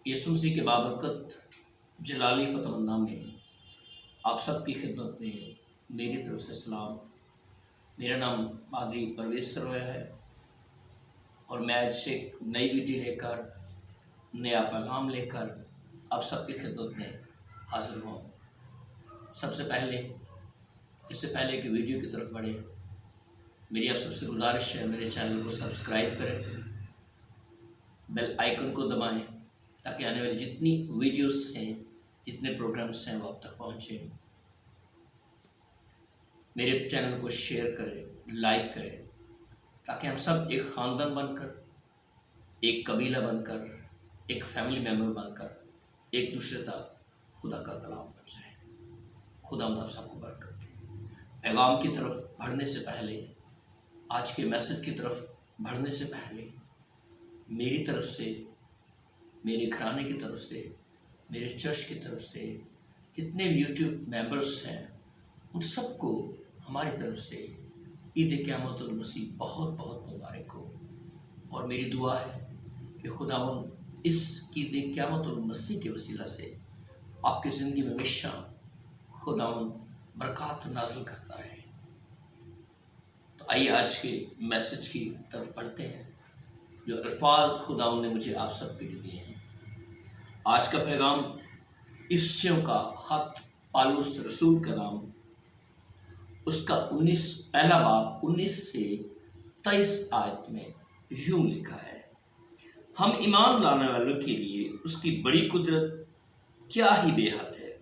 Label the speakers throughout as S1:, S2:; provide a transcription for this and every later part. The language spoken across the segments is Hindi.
S1: यीशु मसीह के बाबरकत जलाली फ़तमन्ना में आप सबकी खिदमत में मेरी तरफ से सलाम। मेरा नाम पादरी परवेश सरवैया है और मैं आज से एक नई वीडियो लेकर नया पैगाम लेकर आप सबकी खिदमत में हाजिर हुआ हूँ। सबसे पहले इससे पहले कि वीडियो की तरफ बढ़े, मेरी आप सबसे गुजारिश है मेरे चैनल को सब्सक्राइब करें, बेल आइकन को दबाएं ताकि आने वाली जितनी वीडियोस हैं, जितने प्रोग्राम्स हैं वो आप तक पहुँचे। मेरे चैनल को शेयर करें, लाइक करें ताकि हम सब एक ख़ानदान बनकर, एक कबीला बनकर, एक फैमिली मेम्बर बनकर एक दूसरे तक खुदा का कलाम पहुँचाएँ। खुदा आप सबको बरकत दे। पैगाम की तरफ बढ़ने से पहले, आज के मैसेज की तरफ बढ़ने से पहले मेरी तरफ से, मेरे घराने की तरफ से, मेरे चर्च की तरफ से जितने भी यूट्यूब मेंबर्स हैं उन सबको हमारी तरफ से ईद क़यामतुल मसीह बहुत बहुत मुबारक हो। और मेरी दुआ है कि खुदावंद इस ईद क़यामतुल मसीह के वसीला से आपकी ज़िंदगी में हमेशा खुदावंद बरकत नाज़िल करता रहे। तो आइए आज के मैसेज की तरफ बढ़ते हैं जो अल्फाज खुदावंद ने मुझे आप सब के लिए दिए हैं। आज का पैगाम इफ्सियों का ख़त, पालूस रसूल का नाम, उसका 19 पहला बाब 19 से 23 आयत में यूं लिखा है, हम ईमान लाने वालों के लिए उसकी बड़ी कुदरत क्या ही बेहद है,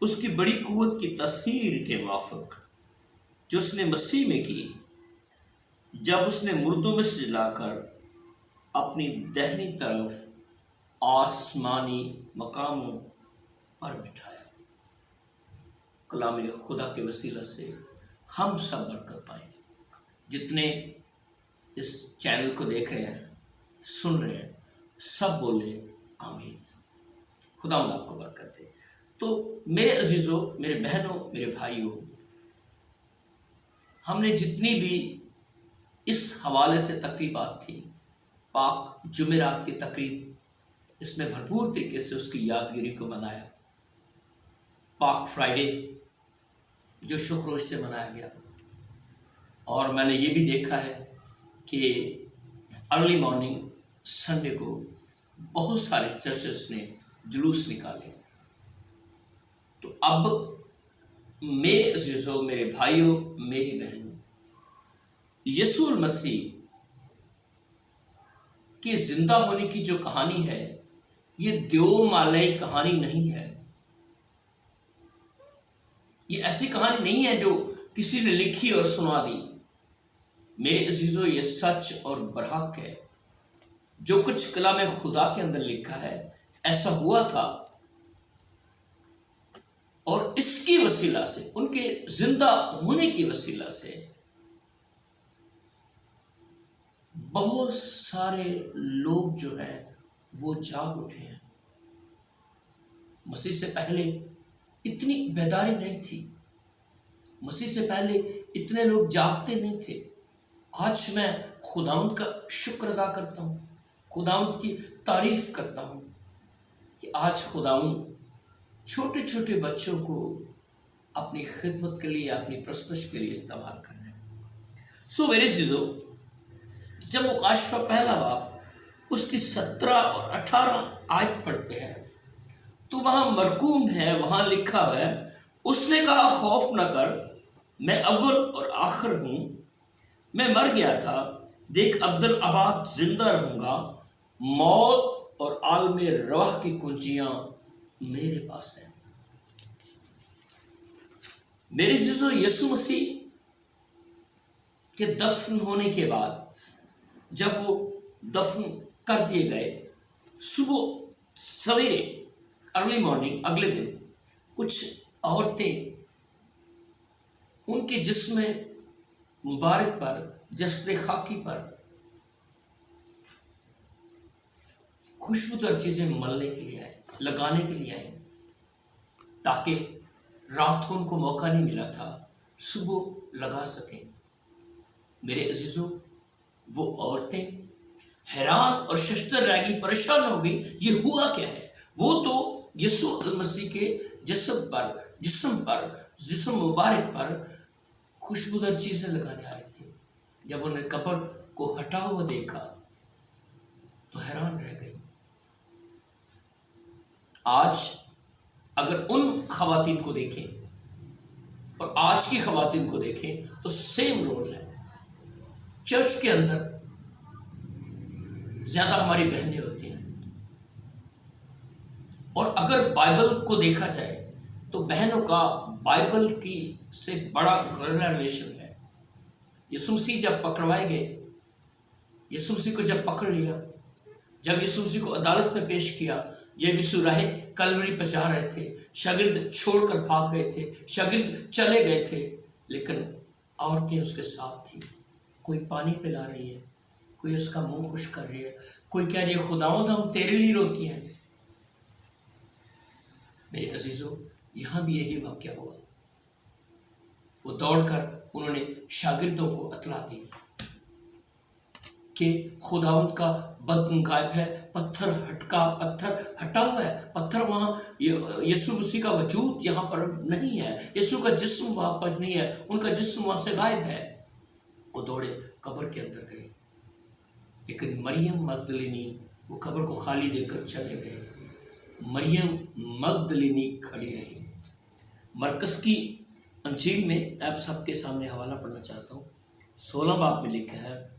S1: उसकी बड़ी कुव्वत की तस्वीर के मुआफ़िक जो उसने मसीह में की, जब उसने मुर्दों में से लाकर अपनी दाहिनी तरफ आसमानी मकामों पर बिठाया। कलाम खुदा के वसीला से हम सब बरकत पाएँ। जितने इस चैनल को देख रहे हैं, सुन रहे हैं, सब बोले आमीन। खुदा आपको बरकत दे। तो मेरे अजीज़ों, मेरे बहनों, मेरे भाइयों, हमने जितनी भी इस हवाले से तकरीबात थी, पाक जुमेरात की तकरीब, इसमें भरपूर तरीके से उसकी यादगिरी को मनाया। पाक फ्राइडे जो शुक्र रोज़ से मनाया गया, और मैंने ये भी देखा है कि अर्ली मॉर्निंग संडे को बहुत सारे चर्चेस ने जुलूस निकाले। तो अब मेरे अजीज़ों, मेरे भाइयों, मेरी बहनों, यीशु मसीह की जिंदा होने की जो कहानी है, ये देवमालय कहानी नहीं है। ये ऐसी कहानी नहीं है जो किसी ने लिखी और सुना दी। मेरे अजीज़ों, ये सच और बरहक है। जो कुछ कलाम खुदा के अंदर लिखा है ऐसा हुआ था, और इसकी वसीला से, उनके जिंदा होने की वसीला से बहुत सारे लोग जो हैं वो जाग उठे हैं। मसीह से पहले इतनी बेदारी नहीं थी, मसीह से पहले इतने लोग जागते नहीं थे। आज मैं खुदावंद का शुक्र अदा करता हूँ, खुदावंद की तारीफ करता हूँ कि आज खुदावंद छोटे छोटे बच्चों को अपनी खिदमत के लिए, अपनी प्रस्तुति के लिए इस्तेमाल कर रहे हैं। सो मेरे चीज़ों, जब मुकाशफा पहला बाब उसकी 17 और 18 आयत पढ़ते हैं तो वहाँ मरकूम है, वहाँ लिखा है, उसने कहा खौफ न कर, मैं अव्वल और आखिर हूँ, मैं मर गया था, देख अब्दुल आबाद जिंदा रहूँगा, मौत और आलमे रवाह की कुंजियाँ मेरे पास हैं। मेरे चीज़ों, यीशु मसीह के दफन होने के बाद जब वो दफन कर दिए गए, सुबह सवेरे अर्ली मॉर्निंग अगले दिन कुछ औरतें उनके जिस्म मुबारक पर, जस्ते खाकी पर खुशबूदार चीज़ें मलने के लिए आए, लगाने के लिए आए, ताकि रात को उनको मौका नहीं मिला था सुबह लगा सकें। मेरे अजीज़ों, वो औरतें हैरान और शशतर रहेगी, परेशान होगी, ये हुआ क्या है। वो तो यीशु मसीह के जिस्म मुबारक पर खुशबूदार चीजें लगाने आ रही थी। जब उन्हें कब्र को हटा हुआ देखा तो हैरान रह गई। आज अगर उन खवातीन को देखें और आज की खवातीन को देखें तो सेम रोल है। चर्च के अंदर ज्यादा हमारी बहनें होती हैं, और अगर बाइबल को देखा जाए तो बहनों का बाइबल की से बड़ा गहरा रिलेशन है। यीशु मसीह जब पकड़वाए गए, यीशु मसीह को जब पकड़ लिया, जब यीशु मसीह को अदालत में पेश किया, जब यीशु राह कलवरी पर जा रहे थे, शागिर्द छोड़कर भाग गए थे, शागिर्द चले गए थे, लेकिन औरतें उसके साथ थी। कोई पानी पिला रही है, कोई उसका मुंह खुश कर रही है, कोई कह रही है खुदावंद हम तेरे लिए रोती हैं। मेरे अजीजों, यहां भी यही वाक्य हुआ। वो दौड़कर उन्होंने शागिर्दों को अतला दी कि खुदावंद का बदन गायब है, पत्थर हटा हुआ है, पत्थर वहां, यीशु मसीह का वजूद यहां पर नहीं है, यीशु का जिस्म वहां पर नहीं है, उनका जिस्म वहां से गायब है। वो दौड़े कब्र के अंदर गए, लेकिन मरियम मगदलिनी वो कब्र को खाली देकर चले गए। मरियम मगदलिनी खड़ी रही। मरकस की अंजील में आप सबके सामने हवाला पढ़ना चाहता हूँ। 16 बाब में लिखा है,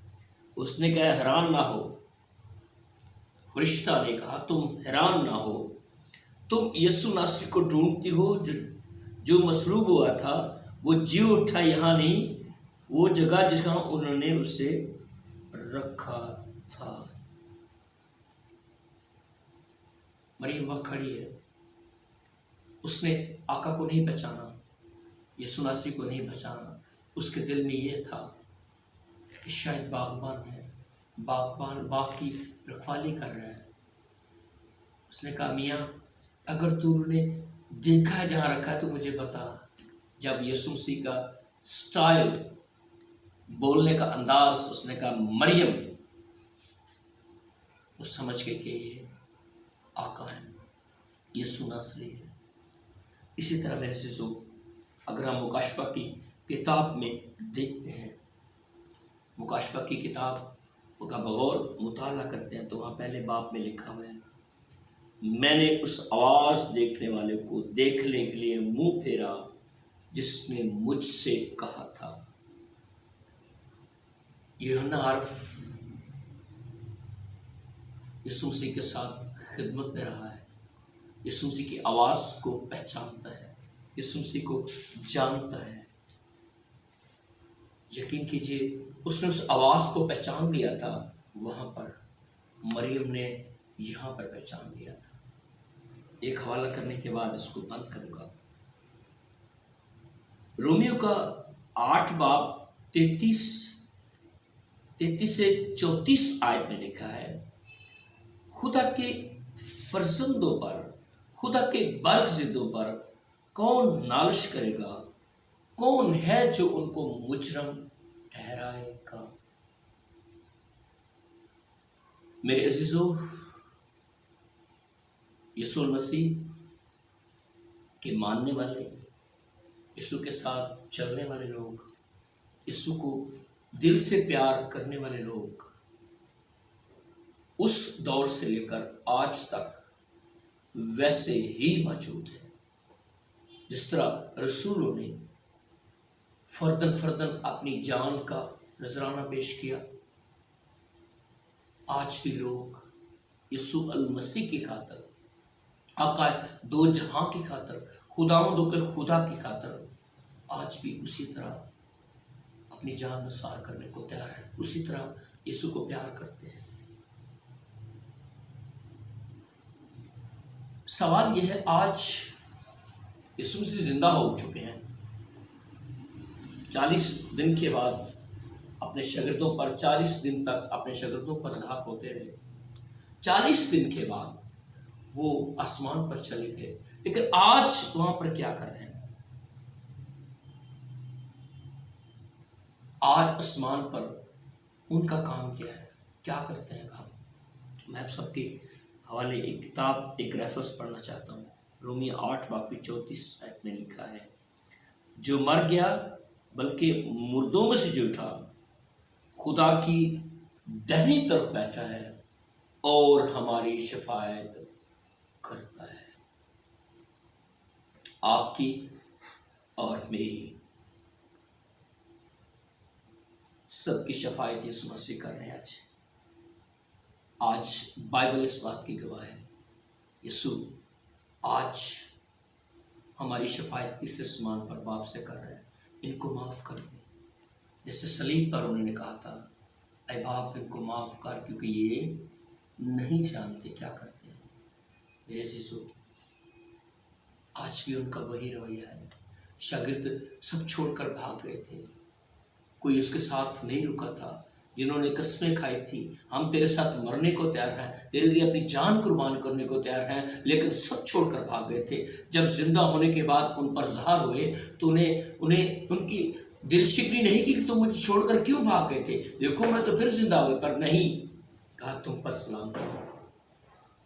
S1: उसने कहा हैरान ना हो, फरिश्ता ने कहा तुम हैरान ना हो, तुम यीशु नासरी को ढूंढती हो जो मसलूब हुआ था, वो जी उठा यहाँ नहीं, वो जगह जहाँ उन्होंने उसे रखा था। मरियम वहाँ खड़ी है, उसने आका को नहीं पहचाना, यीशु नासरी को नहीं पहचाना। उसके दिल में ये था कि शायद बागबान है, बाग की रखवाली कर रहा है। उसने कहा मियाँ अगर तूने देखा है जहाँ रखा है तो मुझे बता। जब यीशु मसीह का स्टाइल, बोलने का अंदाज, उसने कहा मरियम, वो समझ गए कि ये आका है, यीशु नासरी है। इसी तरह मेरे शिशु, अगर हम मुकाशफा की किताब में देखते हैं, मुकाशफा की किताब का बगौर मुताला करते हैं तो वहाँ पहले बाप में लिखा हुआ है, मैंने उस आवाज़ देखने वाले को देखने के लिए मुंह फेरा जिसने मुझसे कहा था। यूहन्ना आरफ यीशु मसीह के साथ खिदमत में रहा है, यीशु मसीह की आवाज़ को पहचानता है, यीशु मसीह को जानता है। यकीन कीजिए उसने उस आवाज़ को पहचान लिया था, वहाँ पर मरियम ने यहाँ पर पहचान लिया था। एक हवाला करने के बाद इसको बंद करूँगा। रोमियो का 8 बाब 33 से 34 आयत में लिखा है, खुदा के फर्जंदों पर, खुदा के बरगज़िदों पर कौन नालिश करेगा? कौन है जो उनको मुजरम ठहराएगा? मेरे अजीजों, यीशु मसीह के मानने वाले, यीशु के साथ चलने वाले लोग, यीशु को दिल से प्यार करने वाले लोग उस दौर से लेकर आज तक वैसे ही मौजूद है। जिस तरह रसूलों ने फर्दन अपनी जान का नजराना पेश किया, आज भी लोग यीशु अल मसीह की खातर, आका दो जहां की खातर, खुदावंदों के खुदा की खातर आज भी उसी तरह अपनी जान नसार करने को तैयार है, उसी तरह यीशु को प्यार करते हैं। सवाल यह है, आज यीशु मसीह जिंदा हो चुके हैं, 40 दिन के बाद अपने शागिर्दों पर, 40 दिन तक अपने शागिर्दों पर ज़ाहिर होते रहे। 40 दिन के बाद वो आसमान पर चले गए, लेकिन आज वहां पर क्या कर रहे हैं? आज आसमान पर उनका काम क्या है? क्या करते हैं काम। मैं आप सबके हवाले एक किताब, एक रेफरेंस पढ़ना चाहता हूँ। रोमी 8:34 में लिखा है, जो मर गया बल्कि मुर्दों में से जो उठा, खुदा की दाहिनी तरफ बैठा है और हमारी शफायत करता है। आपकी और मेरी सबकी शफायत यीशु मसीह कर रहे हैं। आज बाइबल इस बात की गवाह है। यीशु आज हमारी शफायत तीसरे आसमान पर बाप से कर रहे हैं, इनको माफ़ कर दे। जैसे सलीब पर उन्होंने कहा था, ऐ बाप इनको माफ़ कर, क्योंकि ये नहीं जानते क्या करते हैं। मेरे यीशु आज भी उनका वही रवैया है। शागिर्द सब छोड़कर भाग गए थे, कोई उसके साथ नहीं रुका था। जिन्होंने कस्में खाई थी, हम तेरे साथ मरने को तैयार हैं, तेरे लिए अपनी जान कुर्बान करने को तैयार हैं, लेकिन सब छोड़कर भाग गए थे। जब जिंदा होने के बाद उन पर ज़ाहिर हुए तो उन्हें उनकी दिल शिकनी नहीं की कि तुम मुझे छोड़कर क्यों भाग गए थे। देखो मैं तो फिर जिंदा हुए, पर नहीं, कहा तुम पर सलाम करो,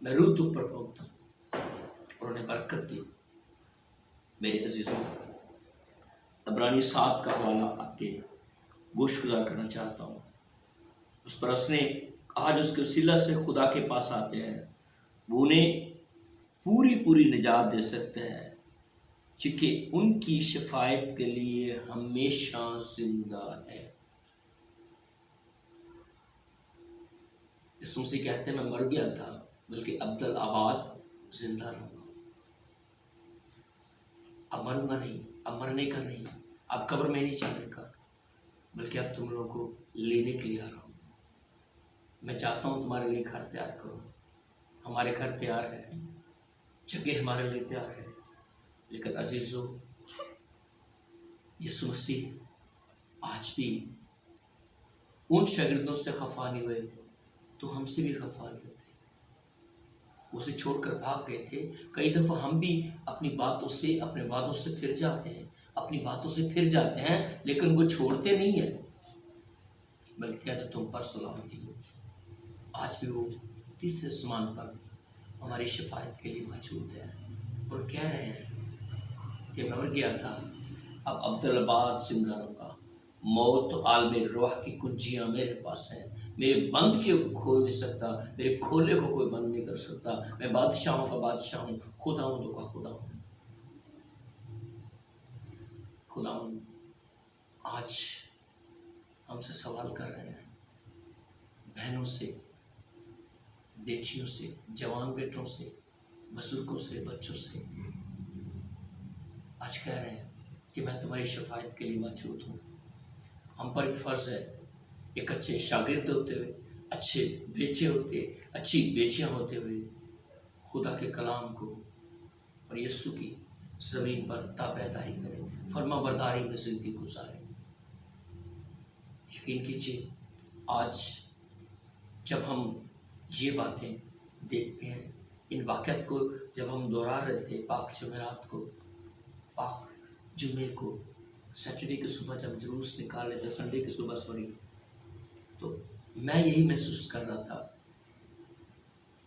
S1: मैं रूह तुम पर पहुँचता हूँ। और उन्हें बरकत दी। मेरे अजीजों, इब्रानी 7 का हवाला आपके गोशगुजार करना चाहता हूँ। उस पर उसने आज उसके वसीला से खुदा के पास आते हैं, वो उन्हें पूरी निजात दे सकते हैं, क्योंकि उनकी शफायत के लिए हमेशा जिंदा है। यीशु मसीह कहते हैं, मैं मर गया था बल्कि अब्दुल आबाद जिंदा रहूंगा। अब मरूंगा नहीं, अब मरने का नहीं, अब कब्र में नहीं जाने का, बल्कि अब तुम लोगों को लेने के लिए आ रहा हूँ। मैं चाहता हूँ तुम्हारे लिए घर तैयार करो। हमारे घर तैयार है, जगह हमारे लिए तैयार है, लेकिन अजीजों, यीशु मसीह आज भी उन शागिर्दों से खफा नहीं हुए तो हमसे भी खफा नहीं होते। उसे छोड़कर भाग गए थे। कई दफ़ा हम भी अपनी बातों से, अपने वादों से फिर जाते हैं, अपनी बातों से फिर जाते हैं, लेकिन वो छोड़ते नहीं है, बल्कि कहते तुम पर सलामती हो। आज भी वो तीसरे आसमान पर हमारी शफायत के लिए मौजूद है और कह रहे हैं कि मैं मर गया था, अब अब्दुल आबाद जिंदा रहूंगा। मौत आलम रूह की कुंजियाँ मेरे पास हैं, मेरे बंद के खोल नहीं सकता, मेरे खोले को कोई बंद नहीं कर सकता। मैं बादशाहों का बादशाह हूँ, खुदावंदों का खुदा हूँ। खुदावंद आज हमसे सवाल कर रहे हैं, बहनों से, बेटियों से, जवान बेटों से, बुजुर्गों से, बच्चों से। आज कह रहे हैं कि मैं तुम्हारी शफायत के लिए मौजूद हूँ। हम पर एक फ़र्ज़ है, एक अच्छे शागिर्द होते हुए, अच्छे बेटे होते, अच्छी बेटियाँ होते हुए खुदा के कलाम को और यीशु की ज़मीन पर ताबेदारी करें, फर्माबरदारी में ज़िंदगी गुजारें। यकीन कीजिए, आज जब हम ये बातें देखते हैं, इन वाक़यात को जब हम दोहरा रहे थे, पाक जुमेरात को, पाक जुमे को, सैटरडे की सुबह जब जुलूस निकाल रहे थे, संडे की सुबह सॉरी, तो मैं यही महसूस कर रहा था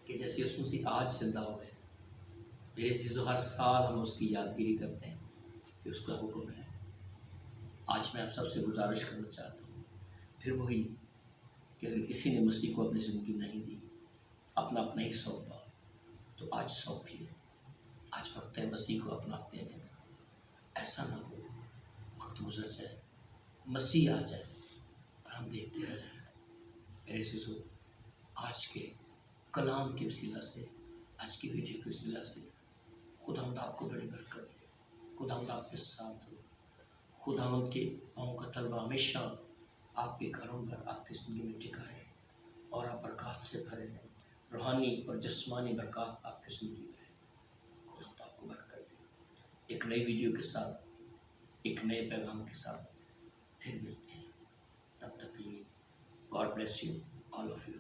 S1: कि जैसे यीशु मसीह आज जिंदा हुए। मेरे चीज़ों हर साल हम उसकी यादगिरी करते हैं कि उसका हुक्म है। आज मैं आप सबसे गुजारिश करना चाहता हूँ, फिर वही कि अगर किसी ने मसीह को अपनी ज़िंदगी नहीं दी, अपना अपना ही सौंपा, तो आज सौंपिए। आज वक्त है मसीह को अपना देने का। ऐसा ना हो वक्त गुजर जाए, मसीह आ जाए और हम देखते रह जाए। मेरे चीज़ों, आज के कलाम के वसीला से, आज की वीडियो के वसीला से खुदावंद आपको बड़ी बरकत दे, खुदावंद आपके साथ हो, खुदावंद के पाँव का तलवा हमेशा आपके घरों पर, आपकी ज़िंदगी में टिका रहे और आप बरकत से भरे रहें। रूहानी और जिस्मानी बरकत आपकी ज़िंदगी में रहे। खुदावंद आपको बरकत दे। एक नई वीडियो के साथ, एक नए पैगाम के साथ फिर मिलते हैं। तब तक के लिए God bless you all of you.